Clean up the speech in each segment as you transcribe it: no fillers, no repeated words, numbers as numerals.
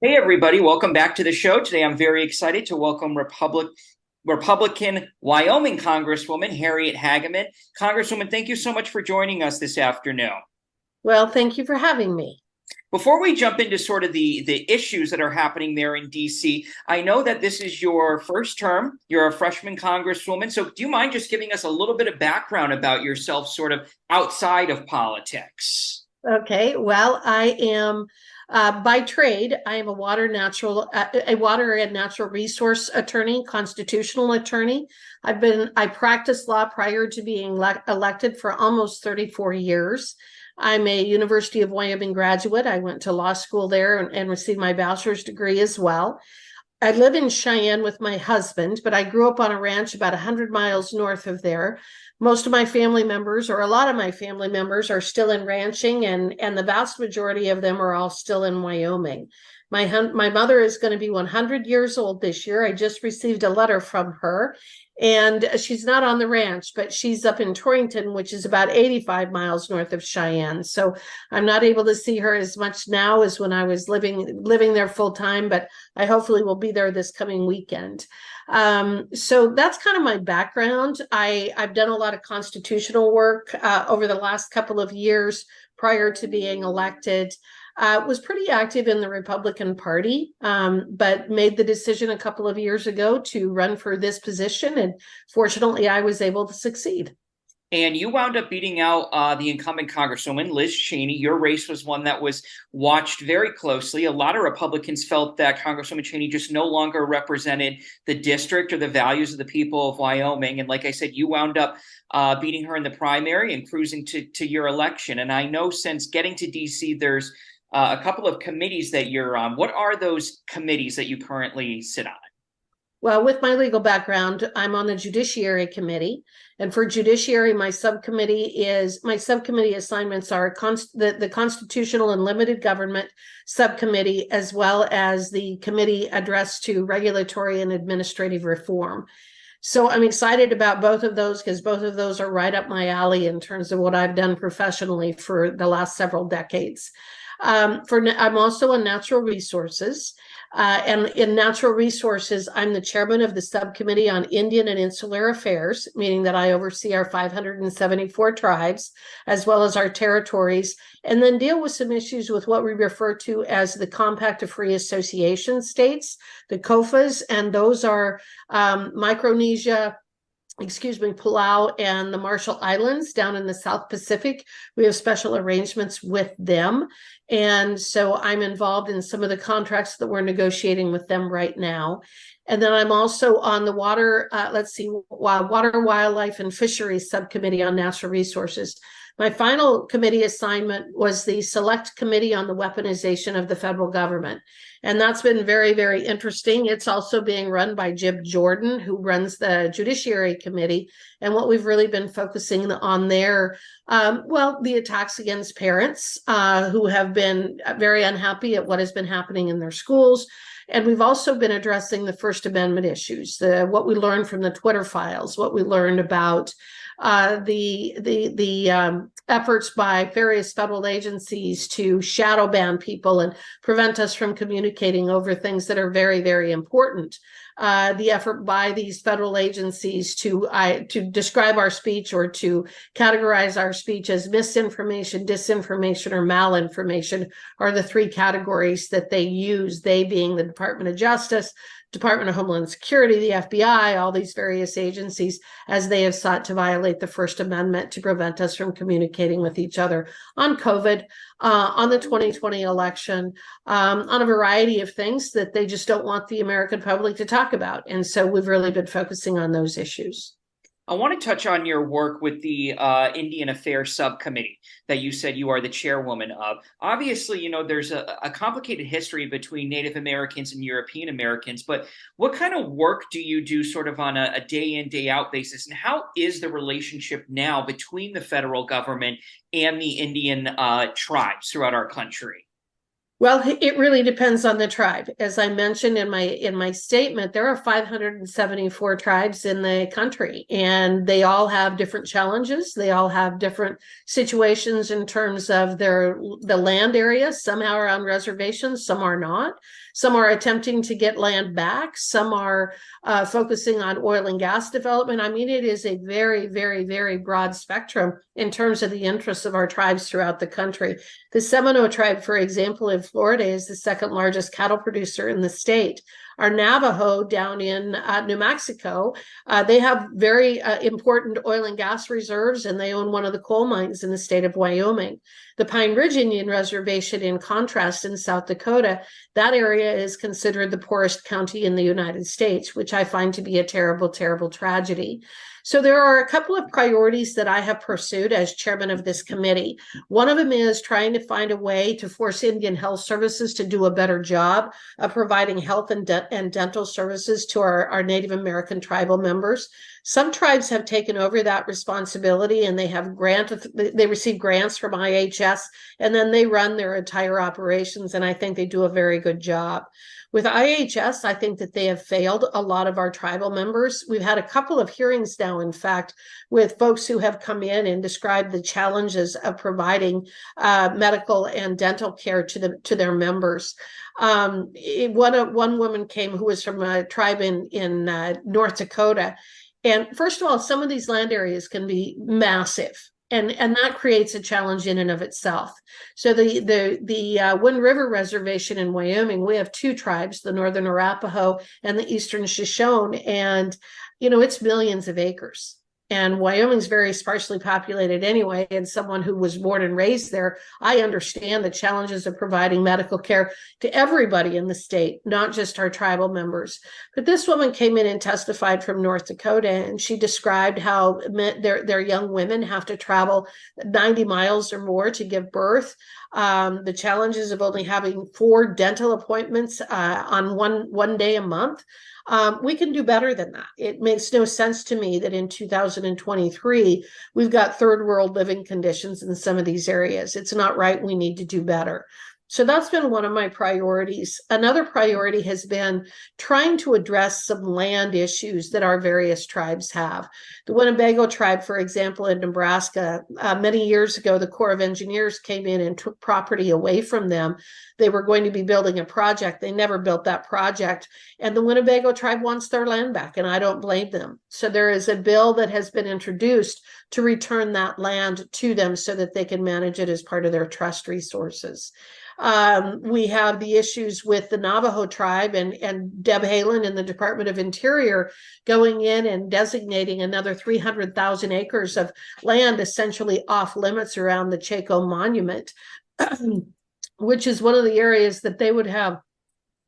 Hey, everybody. Welcome back to the show. Today, I'm very excited to welcome Republican Wyoming Congresswoman Harriet Hageman. Congresswoman, thank you so much for joining us this afternoon. Well, thank you for having me. Before we jump into sort of the issues that are happening there in DC, I know that this is your first term. You're a freshman Congresswoman. So, do you mind just giving us a little bit of background about yourself, sort of outside of politics? Okay, well, I am by trade. I am a water and natural resource attorney, constitutional attorney. I practiced law prior to being elected for almost 34 years. I'm a University of Wyoming graduate. I went to law school there and received my bachelor's degree as well. I live in Cheyenne with my husband, but I grew up on a ranch about 100 miles north of there. Most of my family members, or a lot of my family members, are still in ranching, and the vast majority of them are all still in Wyoming. My mother is going to be 100 years old this year. I just received a letter from her, and she's not on the ranch, but she's up in Torrington, which is about 85 miles north of Cheyenne. So I'm not able to see her as much now as when I was living there full time, but I hopefully will be there this coming weekend. So that's kind of my background. I've done a lot of constitutional work over the last couple of years prior to being elected. Was pretty active in the Republican Party, but made the decision a couple of years ago to run for this position. And fortunately, I was able to succeed. And you wound up beating out the incumbent Congresswoman, Liz Cheney. Your race was one that was watched very closely. A lot of Republicans felt that Congresswoman Cheney just no longer represented the district or the values of the people of Wyoming. And like I said, you wound up beating her in the primary and cruising to your election. And I know since getting to DC, there's a couple of committees that you're on. What are those committees that you currently sit on? Well, with my legal background, I'm on the Judiciary Committee. And for Judiciary, my subcommittee assignments are the Constitutional and Limited Government Subcommittee, as well as the committee addressed to regulatory and administrative reform. So I'm excited about both of those because both of those are right up my alley in terms of what I've done professionally for the last several decades. I'm also on natural resources. And in natural resources, I'm the chairman of the subcommittee on Indian and Insular Affairs, meaning that I oversee our 574 tribes, as well as our territories, and then deal with some issues with what we refer to as the Compact of Free Association states, the COFAs, and those are Micronesia, Palau and the Marshall Islands down in the South Pacific. We have special arrangements with them. And so I'm involved in some of the contracts that we're negotiating with them right now. And then I'm also on the water, wildlife, and fisheries subcommittee on natural resources. My final committee assignment was the Select Committee on the Weaponization of the Federal Government. And that's been very, very interesting. It's also being run by Jim Jordan, who runs the Judiciary Committee. And what we've really been focusing on there, the attacks against parents who have been very unhappy at what has been happening in their schools. And we've also been addressing the First Amendment issues, what we learned from the Twitter files, what we learned about the efforts by various federal agencies to shadow ban people and prevent us from communicating over things that are very, very important. The effort by these federal agencies to describe our speech or to categorize our speech as misinformation, disinformation, or malinformation are the three categories that they use, they being the Department of Justice, Department of Homeland Security, the FBI, all these various agencies, as they have sought to violate the First Amendment to prevent us from communicating with each other on COVID, on the 2020 election, on a variety of things that they just don't want the American public to talk about. And so we've really been focusing on those issues. I want to touch on your work with the Indian Affairs Subcommittee that you said you are the chairwoman of. Obviously, there's a complicated history between Native Americans and European Americans, but what kind of work do you do sort of on a day in, day out basis? And how is the relationship now between the federal government and the Indian tribes throughout our country? Well, it really depends on the tribe. As I mentioned in my statement, there are 574 tribes in the country, and they all have different challenges. They all have different situations in terms of the land area. Some are on reservations, some are not. Some are attempting to get land back. Some are focusing on oil and gas development. I mean, it is a very, very, very broad spectrum in terms of the interests of our tribes throughout the country. The Seminole tribe, for example, in Florida is the second largest cattle producer in the state. Our Navajo down in New Mexico, they have very important oil and gas reserves, and they own one of the coal mines in the state of Wyoming. The Pine Ridge Indian Reservation, in contrast, in South Dakota, that area is considered the poorest county in the United States, which I find to be a terrible, terrible tragedy. So there are a couple of priorities that I have pursued as chairman of this committee. One of them is trying to find a way to force Indian Health Services to do a better job of providing health and dental services to our Native American tribal members. Some tribes have taken over that responsibility, and they receive grants from IHS, and then they run their entire operations, and I think they do a very good job. With IHS, I think that they have failed a lot of our tribal members. We've had a couple of hearings now, in fact, with folks who have come in and described the challenges of providing medical and dental care to their members. One woman came who was from a tribe in North Dakota. And first of all, some of these land areas can be massive. And that creates a challenge in and of itself. So the Wind River Reservation in Wyoming, we have two tribes, the Northern Arapaho and the Eastern Shoshone, and it's millions of acres. And Wyoming's very sparsely populated anyway. And someone who was born and raised there, I understand the challenges of providing medical care to everybody in the state, not just our tribal members. But this woman came in and testified from North Dakota, and she described how their young women have to travel 90 miles or more to give birth. The challenges of only having 4 dental appointments on one day a month. We can do better than that. It makes no sense to me that in 2023, we've got third world living conditions in some of these areas. It's not right. We need to do better. So that's been one of my priorities. Another priority has been trying to address some land issues that our various tribes have. The Winnebago tribe, for example, in Nebraska, many years ago, the Corps of Engineers came in and took property away from them. They were going to be building a project. They never built that project. And the Winnebago tribe wants their land back, and I don't blame them. So there is a bill that has been introduced to return that land to them so that they can manage it as part of their trust resources. We have the issues with the Navajo tribe and Deb Haaland in the Department of Interior going in and designating another 300,000 acres of land essentially off limits around the Chaco Monument, which is one of the areas that they would have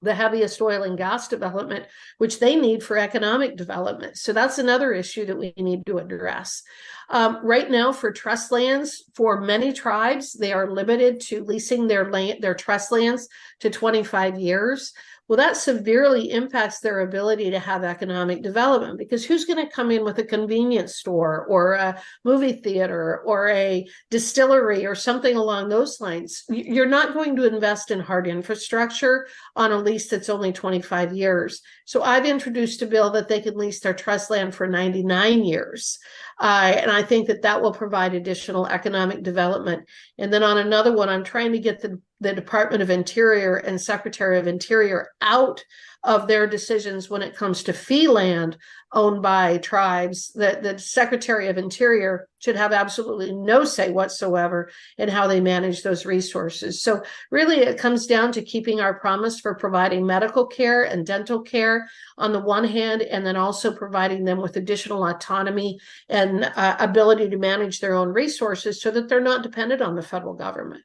the heaviest oil and gas development, which they need for economic development. So that's another issue that we need to address. Right now, for trust lands, for many tribes, they are limited to leasing their trust lands to 25 years. Well, that severely impacts their ability to have economic development, because who's going to come in with a convenience store or a movie theater or a distillery or something along those lines? You're not going to invest in hard infrastructure on a lease that's only 25 years. So I've introduced a bill that they can lease their trust land for 99 years. And I think that will provide additional economic development. And then on another one, I'm trying to get the Department of Interior and Secretary of Interior out of their decisions when it comes to fee land owned by tribes. That the Secretary of Interior should have absolutely no say whatsoever in how they manage those resources. So really, it comes down to keeping our promise for providing medical care and dental care on the one hand, and then also providing them with additional autonomy and ability to manage their own resources so that they're not dependent on the federal government.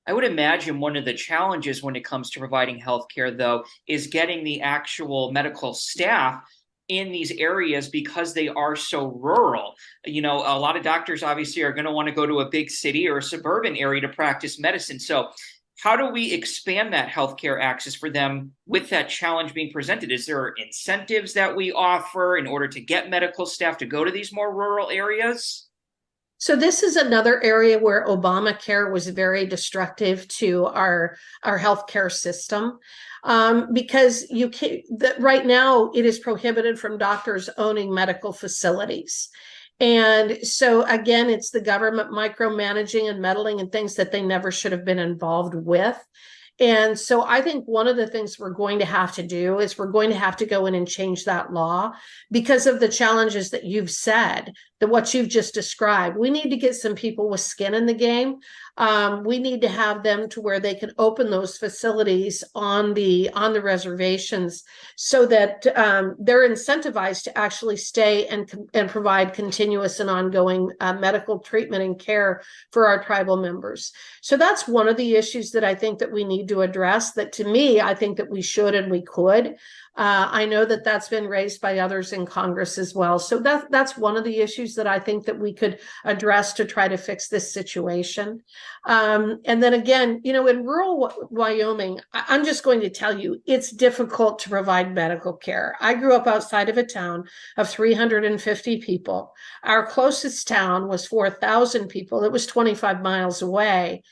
I would imagine one of the challenges when it comes to providing healthcare, though, is getting the actual medical staff in these areas because they are so rural. A lot of doctors obviously are going to want to go to a big city or a suburban area to practice medicine. So how do we expand that healthcare access for them with that challenge being presented? Is there incentives that we offer in order to get medical staff to go to these more rural areas? So this is another area where Obamacare was very destructive to our healthcare system, because you can that right now it is prohibited from doctors owning medical facilities. And so again, it's the government micromanaging and meddling in things that they never should have been involved with. And so I think one of the things we're going to have to do is we're going to have to go in and change that law because of the challenges that you've said, that what you've just described. We need to get some people with skin in the game. We need to have them to where they can open those facilities on the reservations so that they're incentivized to actually stay and provide continuous and ongoing medical treatment and care for our tribal members. So that's one of the issues that I think that we need to address, that to me, I think that we should and we could. I know that that's been raised by others in Congress as well. So that's one of the issues that I think that we could address to try to fix this situation. And then again, you know, in rural Wyoming, I'm just going to tell you, it's difficult to provide medical care. I grew up outside of a town of 350 people. Our closest town was 4,000 people. It was 25 miles away.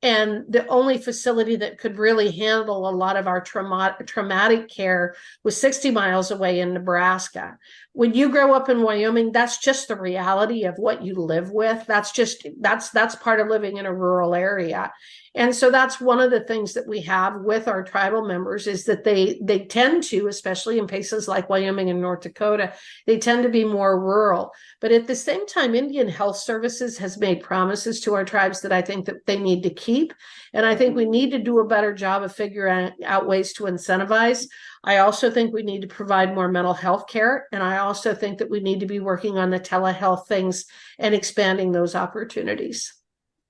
And the only facility that could really handle a lot of our traumatic care was 60 miles away in Nebraska. When you grow up in Wyoming, that's just the reality of what you live with. That's part of living in a rural area. And so that's one of the things that we have with our tribal members is that they tend to, especially in places like Wyoming and North Dakota, they tend to be more rural. But at the same time, Indian Health Services has made promises to our tribes that I think that they need to keep. And I think we need to do a better job of figuring out ways to incentivize. I also think we need to provide more mental health care. And I also think that we need to be working on the telehealth things and expanding those opportunities.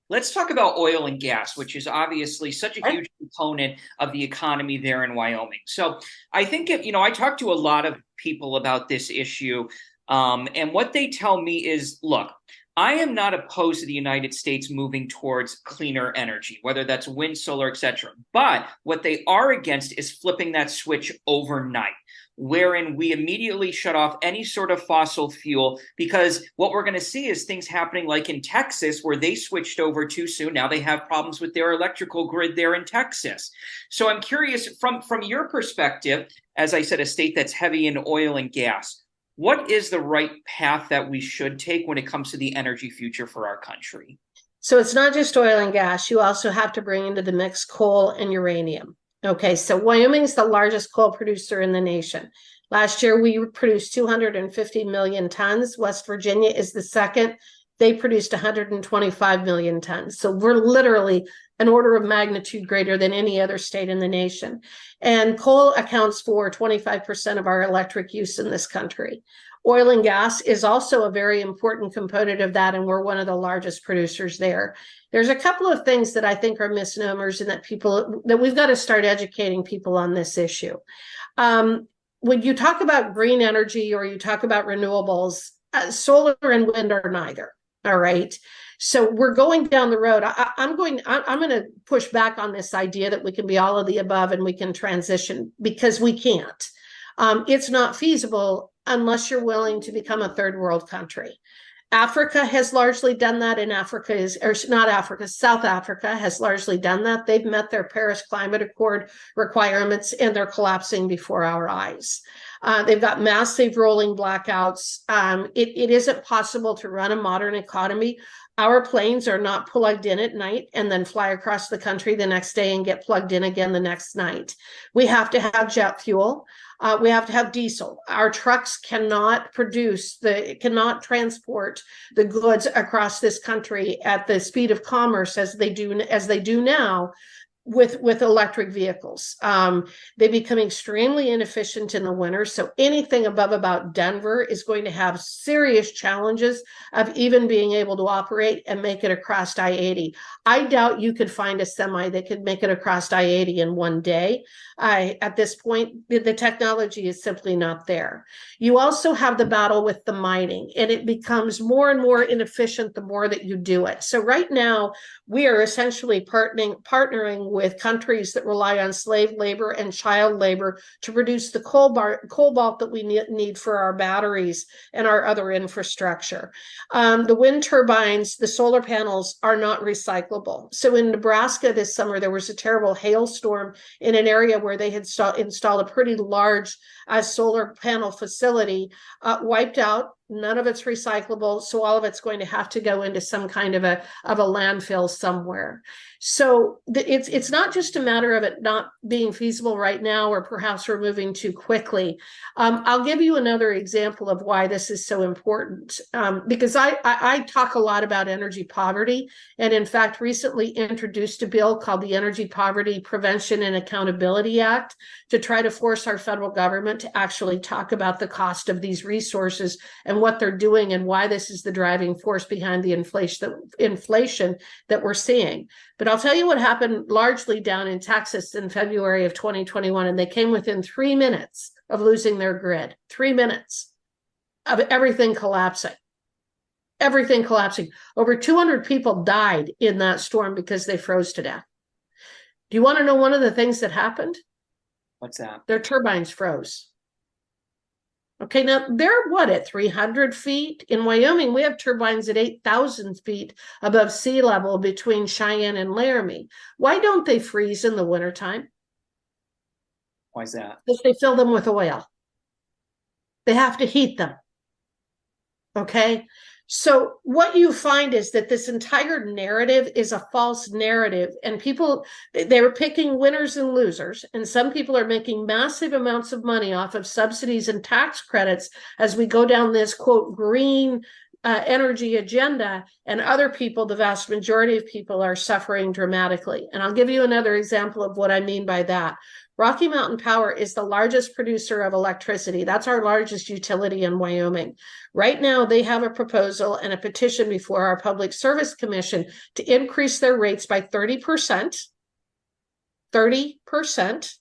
Let's talk about oil and gas, which is obviously such a huge component of the economy there in Wyoming. So I think, I talk to a lot of people about this issue, and what they tell me is, look, I am not opposed to the United States moving towards cleaner energy, whether that's wind, solar, etc. But what they are against is flipping that switch overnight, wherein we immediately shut off any sort of fossil fuel, because what we're going to see is things happening like in Texas, where they switched over too soon. Now they have problems with their electrical grid there in Texas. So I'm curious, from your perspective, as I said, a state that's heavy in oil and gas, what is the right path that we should take when it comes to the energy future for our country? So it's not just oil and gas. You also have to bring into the mix coal and uranium. Okay, so Wyoming is the largest coal producer in the nation. Last year, we produced 250 million tons. West Virginia is the second. They produced 125 million tons. So we're literally an order of magnitude greater than any other state in the nation. And coal accounts for 25% of our electric use in this country. Oil and gas is also a very important component of that, and we're one of the largest producers there. There's a couple of things that I think are misnomers and that we've got to start educating people on this issue. When you talk about green energy or you talk about renewables, solar and wind are neither. All right. So we're going down the road. I'm going to push back on this idea that we can be all of the above and we can transition, because we can't. It's not feasible unless you're willing to become a third world country. Africa has largely done that, and South Africa has largely done that. They've met their Paris Climate Accord requirements, and they're collapsing before our eyes. They've got massive rolling blackouts. It isn't possible to run a modern economy. Our planes are not plugged in at night and then fly across the country the next day and get plugged in again the next night. We have to have jet fuel. We have to have diesel. Our trucks cannot transport the goods across this country at the speed of commerce as they do now with electric vehicles. They become extremely inefficient in the winter. So anything above about Denver is going to have serious challenges of even being able to operate and make it across I-80. I doubt you could find a semi that could make it across I-80 in one day. At this point, the technology is simply not there. You also have the battle with the mining, and it becomes more and more inefficient the more that you do it. So right now, we are essentially partnering with countries that rely on slave labor and child labor to produce the cobalt that we need for our batteries and our other infrastructure. The wind turbines, the solar panels are not recyclable. So in Nebraska this summer, there was a terrible hailstorm in an area where they had installed a pretty large solar panel facility, wiped out. None of it's recyclable, so all of it's going to have to go into some kind of a landfill somewhere. So it's not just a matter of it not being feasible right now, or perhaps we're moving too quickly. I'll give you another example of why this is so important, because I talk a lot about energy poverty, and in fact recently introduced a bill called the Energy Poverty Prevention and Accountability Act to try to force our federal government to actually talk about the cost of these resources and what they're doing and why this is the driving force behind the inflation that we're seeing. But I'll tell you what happened largely down in Texas in February of 2021, and they came within 3 minutes of losing their grid. 3 minutes of everything collapsing. Everything collapsing. Over 200 people died in that storm because they froze to death. Do you want to know one of the things that happened? What's that? Their turbines froze. Okay, now they're what, at 300 feet? In Wyoming, we have turbines at 8,000 feet above sea level between Cheyenne and Laramie. Why don't they freeze in the wintertime? Why is that? Because they fill them with oil. They have to heat them. Okay, so what you find is that this entire narrative is a false narrative, and people, they're picking winners and losers, and some people are making massive amounts of money off of subsidies and tax credits as we go down this, quote, green energy agenda, and other people, the vast majority of people, are suffering dramatically. And I'll give you another example of what I mean by that. Rocky Mountain Power is the largest producer of electricity. That's our largest utility in Wyoming. Right now, they have a proposal and a petition before our Public Service Commission to increase their rates by 30%. 30%.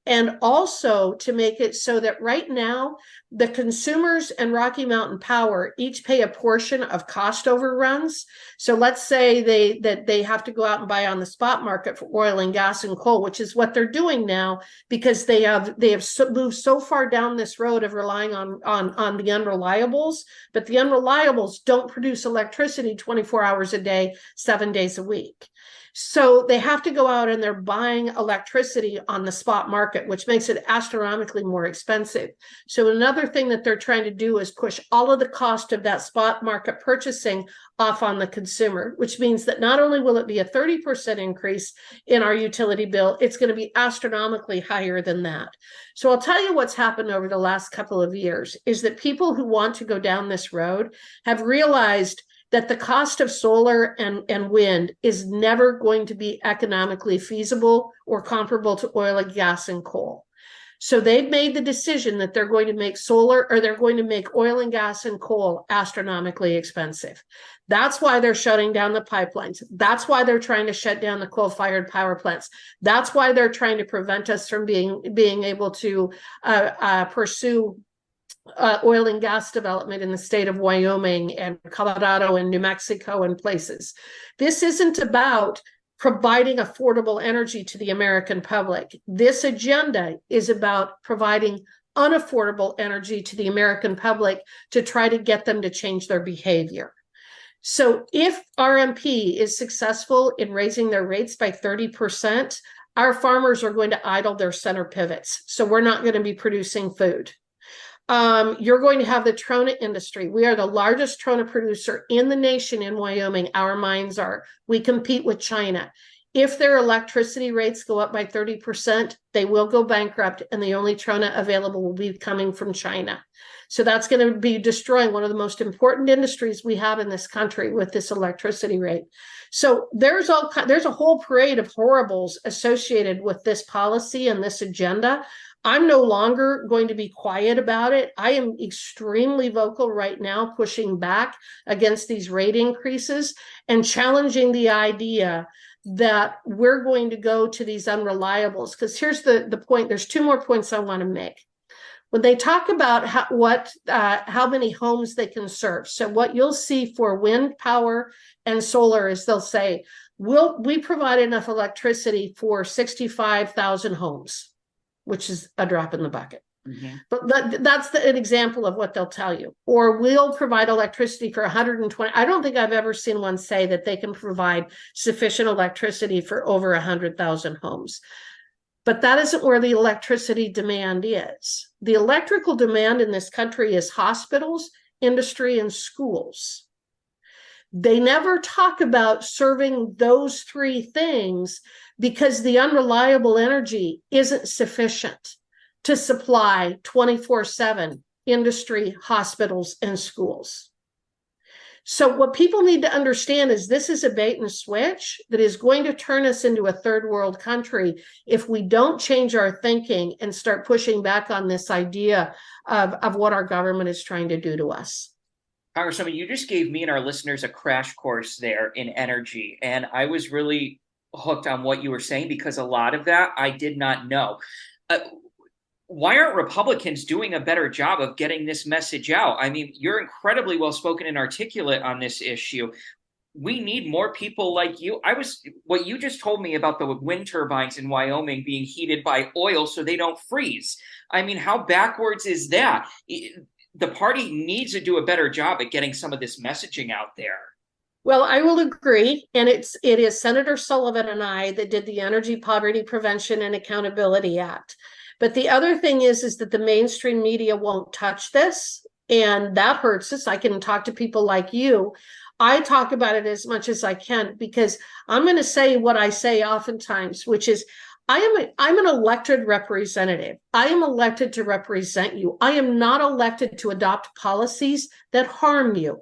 And also to make it so that right now, the consumers and Rocky Mountain Power each pay a portion of cost overruns. So let's say they have to go out and buy on the spot market for oil and gas and coal, which is what they're doing now, because they have moved so far down this road of relying on the unreliables. But the unreliables don't produce electricity 24 hours a day, 7 days a week. So they have to go out and they're buying electricity on the spot market, which makes it astronomically more expensive. So another thing that they're trying to do is push all of the cost of that spot market purchasing off on the consumer, which means that not only will it be a 30% increase in our utility bill, it's going to be astronomically higher than that. So I'll tell you what's happened over the last couple of years is that people who want to go down this road have realized that the cost of solar and wind is never going to be economically feasible or comparable to oil and gas and coal. So they've made the decision that they're going to make solar, or they're going to make oil and gas and coal astronomically expensive. That's why they're shutting down the pipelines. That's why they're trying to shut down the coal-fired power plants. That's why they're trying to prevent us from being able to pursue oil and gas development in the state of Wyoming and Colorado and New Mexico and places. This isn't about providing affordable energy to the American public. This agenda is about providing unaffordable energy to the American public to try to get them to change their behavior. So if RMP is successful in raising their rates by 30%, our farmers are going to idle their center pivots. So we're not going to be producing food. You're going to have the trona industry. We are the largest trona producer in the nation in Wyoming. Our mines are. We compete with China. If their electricity rates go up by 30%, they will go bankrupt, and the only trona available will be coming from China. So that's going to be destroying one of the most important industries we have in this country with this electricity rate. So there's a whole parade of horribles associated with this policy and this agenda. I'm no longer going to be quiet about it. I am extremely vocal right now, pushing back against these rate increases and challenging the idea that we're going to go to these unreliables. Because here's the point. There's two more points I want to make. When they talk about how many homes they can serve, so what you'll see for wind power and solar is they'll say, we provide enough electricity for 65,000 homes, which is a drop in the bucket. Mm-hmm. But that's an example of what they'll tell you. Or we'll provide electricity for 120. I don't think I've ever seen one say that they can provide sufficient electricity for over 100,000 homes. But that isn't where the electricity demand is. The electrical demand in this country is hospitals, industry, and schools. They never talk about serving those three things because the unreliable energy isn't sufficient to supply 24/7 industry, hospitals, and schools. So what people need to understand is this is a bait and switch that is going to turn us into a third world country if we don't change our thinking and start pushing back on this idea of what our government is trying to do to us. Congresswoman, you just gave me and our listeners a crash course there in energy, and I was really hooked on what you were saying because a lot of that I did not know. Why aren't Republicans doing a better job of getting this message out? I mean, you're incredibly well spoken and articulate on this issue. We need more people like you. What you just told me about the wind turbines in Wyoming being heated by oil so they don't freeze. I mean, how backwards is that? The party needs to do a better job at getting some of this messaging out there. Well, I will agree. And it is Senator Sullivan and I that did the Energy Poverty Prevention and Accountability Act. But the other thing is that the mainstream media won't touch this, and that hurts us. I can talk to people like you. I talk about it as much as I can because I'm going to say what I say oftentimes, which is I'm an elected representative. I am elected to represent you. I am not elected to adopt policies that harm you.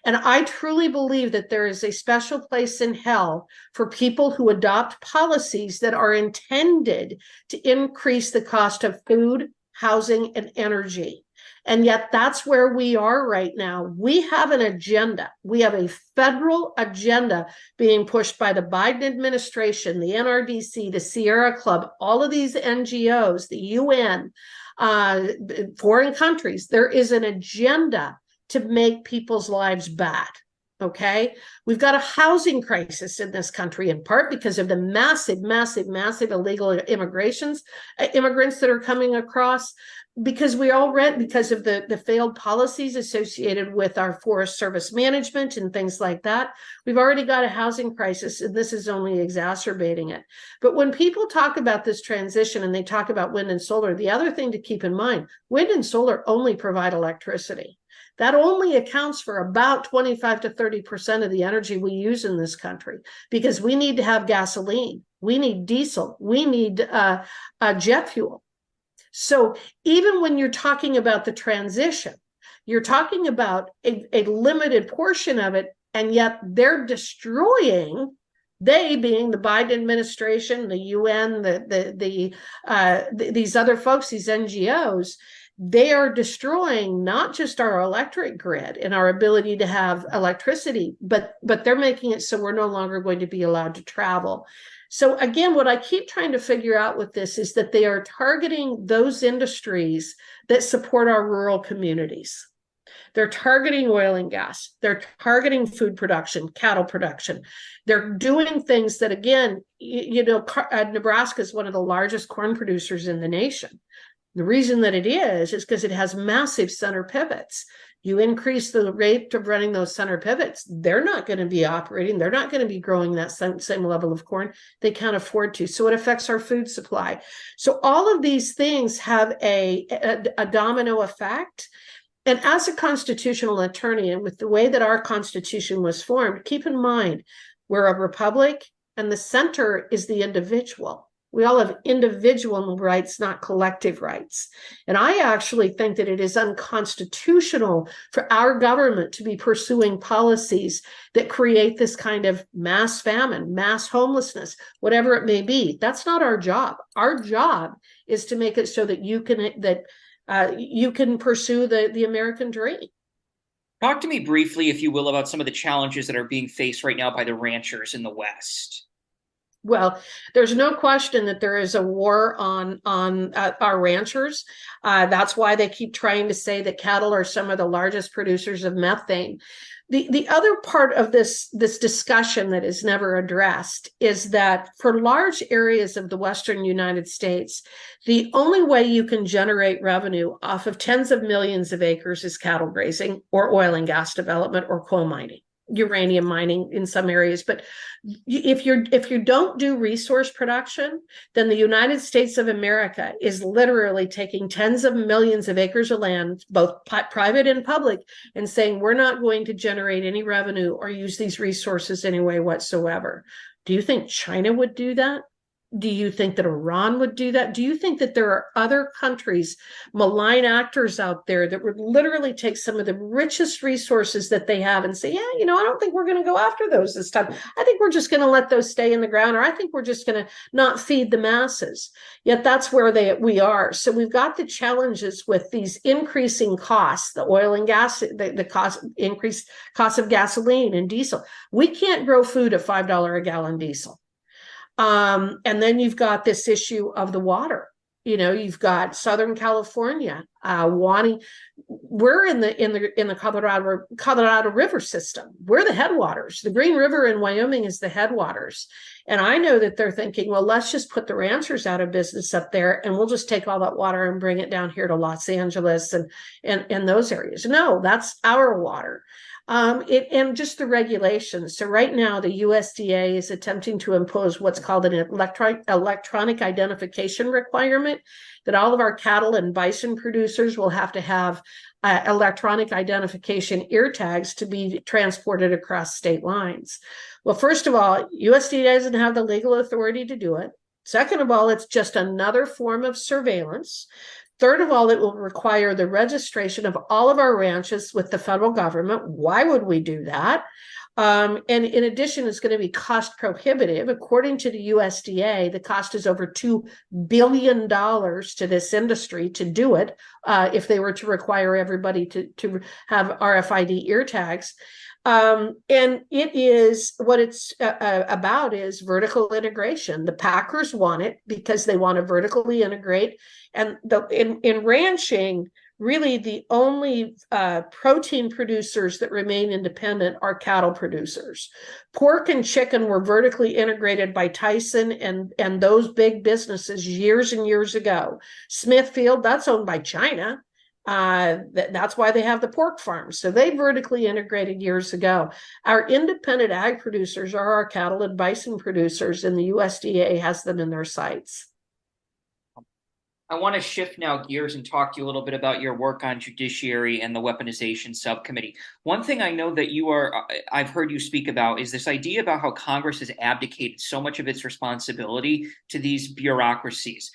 And I truly believe that there is a special place in hell for people who adopt policies that are intended to increase the cost of food, housing, and energy. And yet that's where we are right now. We have an agenda. We have a federal agenda being pushed by the Biden administration, the NRDC, the Sierra Club, all of these NGOs, the UN, foreign countries. There is an agenda to make people's lives bad. Okay. We've got a housing crisis in this country, in part because of the massive illegal immigrants that are coming across, because we all rent because of the failed policies associated with our Forest Service management and things like that. We've already got a housing crisis, and this is only exacerbating it. But when people talk about this transition and they talk about wind and solar, the other thing to keep in mind, wind and solar only provide electricity. That only accounts for about 25 to 30% of the energy we use in this country, because we need to have gasoline, we need diesel, we need jet fuel. So even when you're talking about the transition, you're talking about a limited portion of it, and yet they're destroying, they being the Biden administration, the UN, these other folks, these NGOs, they are destroying not just our electric grid and our ability to have electricity, but they're making it so we're no longer going to be allowed to travel. So again, what I keep trying to figure out with this is that they are targeting those industries that support our rural communities. They're targeting oil and gas. They're targeting food production, cattle production. They're doing things that, again, Nebraska is one of the largest corn producers in the nation. The reason that it is because it has massive center pivots. You increase the rate of running those center pivots, they're not going to be operating. They're not going to be growing that same level of corn. They can't afford to. So it affects our food supply. So all of these things have a domino effect. And as a constitutional attorney, and with the way that our Constitution was formed, keep in mind, we're a republic and the center is the individual. We all have individual rights, not collective rights. And I actually think that it is unconstitutional for our government to be pursuing policies that create this kind of mass famine, mass homelessness, whatever it may be. That's not our job. Our job is to make it so that you can pursue the American dream. Talk to me briefly, if you will, about some of the challenges that are being faced right now by the ranchers in the West. Well, there's no question that there is a war on our ranchers. That's why they keep trying to say that cattle are some of the largest producers of methane. The other part of this discussion that is never addressed is that for large areas of the Western United States, the only way you can generate revenue off of tens of millions of acres is cattle grazing or oil and gas development or coal mining, uranium mining in some areas. But if you don't do resource production, then the United States of America is literally taking tens of millions of acres of land, both private and public, and saying we're not going to generate any revenue or use these resources any way whatsoever. Do you think China would do that? Do you think that Iran would do that? Do you think that there are other countries, malign actors out there that would literally take some of the richest resources that they have and say, yeah, I don't think we're going to go after those this time. I think we're just going to let those stay in the ground, or I think we're just going to not feed the masses. Yet that's where we are. So we've got the challenges with these increasing costs, the oil and gas, the increased cost of gasoline and diesel. We can't grow food at $5 a gallon diesel. And then you've got this issue of the water. You've got Southern California wanting. We're in the Colorado River system. We're the headwaters. The Green River in Wyoming is the headwaters, and I know that they're thinking, well, let's just put the ranchers out of business up there, and we'll just take all that water and bring it down here to Los Angeles and those areas. No, that's our water. And just the regulations. So right now, the USDA is attempting to impose what's called an electronic identification requirement, that all of our cattle and bison producers will have to have electronic identification ear tags to be transported across state lines. Well, first of all, USDA doesn't have the legal authority to do it. Second of all, it's just another form of surveillance. Third of all, it will require the registration of all of our ranches with the federal government. Why would we do that? And in addition, it's going to be cost prohibitive. According to the USDA, the cost is over $2 billion to this industry to do it if they were to require everybody to have RFID ear tags. And it is what it's about is vertical integration. The packers want it because they want to vertically integrate. And in ranching, really the only protein producers that remain independent are cattle producers. Pork and chicken were vertically integrated by Tyson and those big businesses years and years ago. Smithfield, that's owned by China. That's why they have the pork farms. So they vertically integrated years ago. Our independent ag producers are our cattle and bison producers, and the USDA has them in their sights. I want to shift now gears and talk to you a little bit about your work on judiciary and the weaponization subcommittee. One thing I know that I've heard you speak about is this idea about how Congress has abdicated so much of its responsibility to these bureaucracies.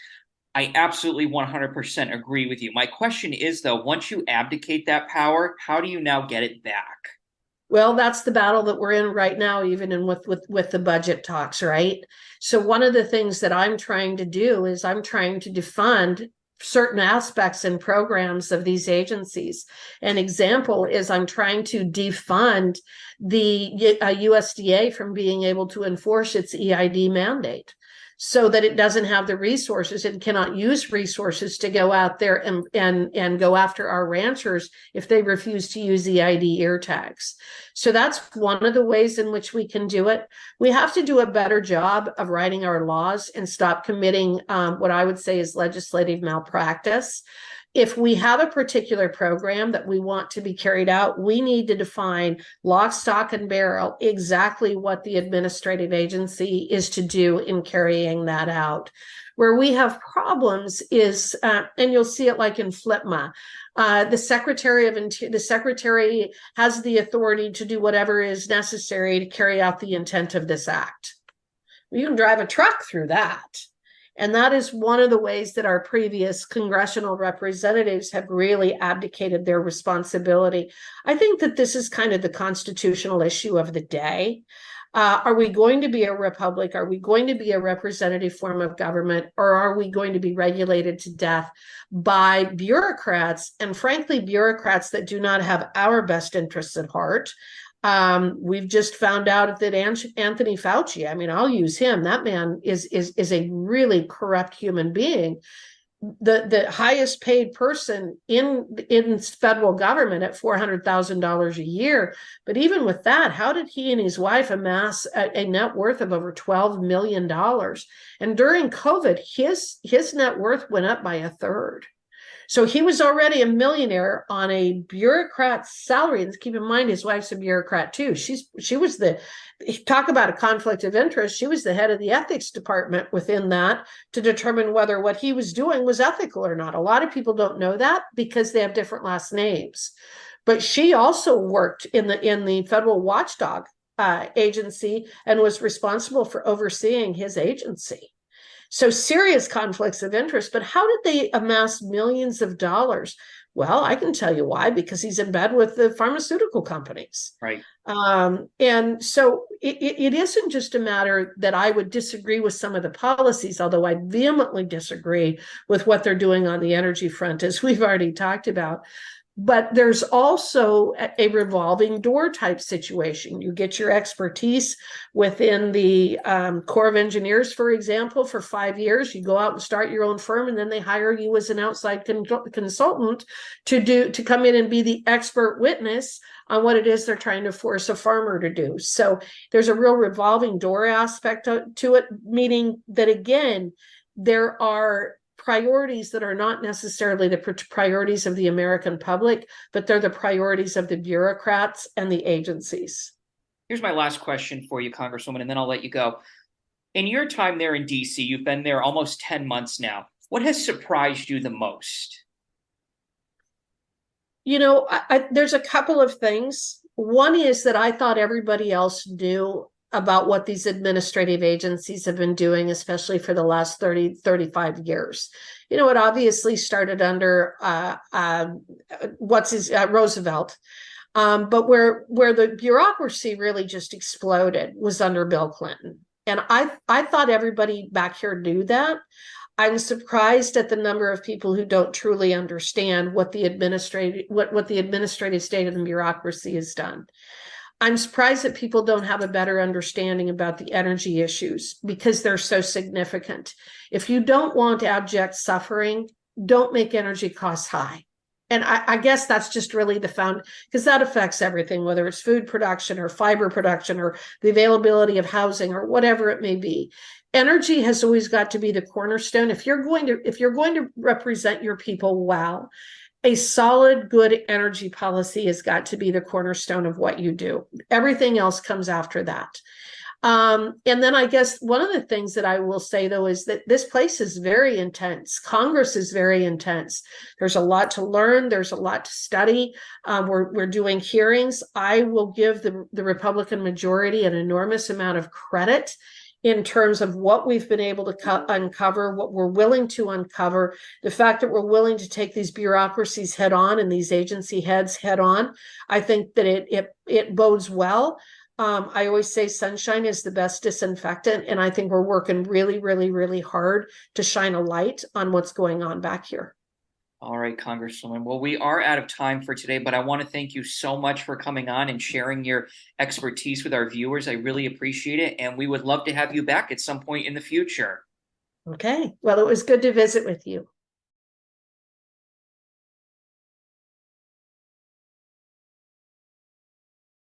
I absolutely 100% agree with you. My question is, though, once you abdicate that power, how do you now get it back? Well, that's the battle that we're in right now, even with the budget talks, right? So one of the things that I'm trying to do is I'm trying to defund certain aspects and programs of these agencies. An example is I'm trying to defund the USDA from being able to enforce its EID mandate, so that it doesn't have the resources and cannot use resources to go out there and go after our ranchers if they refuse to use EID ear tags. So that's one of the ways in which we can do it. We have to do a better job of writing our laws and stop committing what I would say is legislative malpractice. If we have a particular program that we want to be carried out, we need to define lock, stock, and barrel exactly what the administrative agency is to do in carrying that out. Where we have problems is, and you'll see it like in FLIPMA, the secretary has the authority to do whatever is necessary to carry out the intent of this act. You can drive a truck through that. And that is one of the ways that our previous congressional representatives have really abdicated their responsibility. I think that this is kind of the constitutional issue of the day. Are we going to be a republic? Are we going to be a representative form of government? Or are we going to be regulated to death by bureaucrats, and frankly, bureaucrats that do not have our best interests at heart? We've just found out that Anthony Fauci, I mean, I'll use him. That man is a really corrupt human being. The highest paid person in federal government at $400,000 a year. But even with that, how did he and his wife amass a net worth of over $12 million? And during COVID, his net worth went up by a third. So he was already a millionaire on a bureaucrat's salary. And keep in mind, his wife's a bureaucrat too. She was talk about a conflict of interest. She was the head of the ethics department within that to determine whether what he was doing was ethical or not. A lot of people don't know that because they have different last names. But she also worked in the federal watchdog agency and was responsible for overseeing his agency. So serious conflicts of interest, but how did they amass millions of dollars? Well, I can tell you why, because he's in bed with the pharmaceutical companies. Right. And so it isn't just a matter that I would disagree with some of the policies, although I vehemently disagree with what they're doing on the energy front, as we've already talked about. But there's also a revolving door type situation. You get your expertise within the Corps of Engineers, for example, for 5 years. You go out and start your own firm, and then they hire you as an outside consultant to come in and be the expert witness on what it is they're trying to force a farmer to do. So there's a real revolving door aspect to it, meaning that, again, there are priorities that are not necessarily the priorities of the American public, but they're the priorities of the bureaucrats and the agencies. Here's my last question for you, Congresswoman, and then I'll let you go. In your time there in DC, you've been there almost 10 months now. What has surprised you the most? You know, there's a couple of things. One is that I thought everybody else knew about what these administrative agencies have been doing, especially for the last 30, 35 years. You know, it obviously started under Roosevelt. But where the bureaucracy really just exploded was under Bill Clinton. And I thought everybody back here knew that. I'm surprised at the number of people who don't truly understand what the administrative state of the bureaucracy has done. I'm surprised that people don't have a better understanding about the energy issues because they're so significant. If you don't want abject suffering, don't make energy costs high. And I guess that's just really because that affects everything, whether it's food production or fiber production or the availability of housing or whatever it may be. Energy has always got to be the cornerstone. If you're going to represent your people well, a solid, good energy policy has got to be the cornerstone of what you do. Everything else comes after that. And then I guess one of the things that I will say, though, is that this place is very intense. Congress is very intense. There's a lot to learn. There's a lot to study. We're doing hearings. I will give the Republican majority an enormous amount of credit in terms of what we've been able to uncover, what we're willing to uncover, the fact that we're willing to take these bureaucracies head on and these agency heads head on. I think that it bodes well. I always say sunshine is the best disinfectant, and I think we're working really, really, really hard to shine a light on what's going on back here. All right, Congresswoman. Well, we are out of time for today, but I want to thank you so much for coming on and sharing your expertise with our viewers. I really appreciate it, and we would love to have you back at some point in the future. Okay. Well, it was good to visit with you.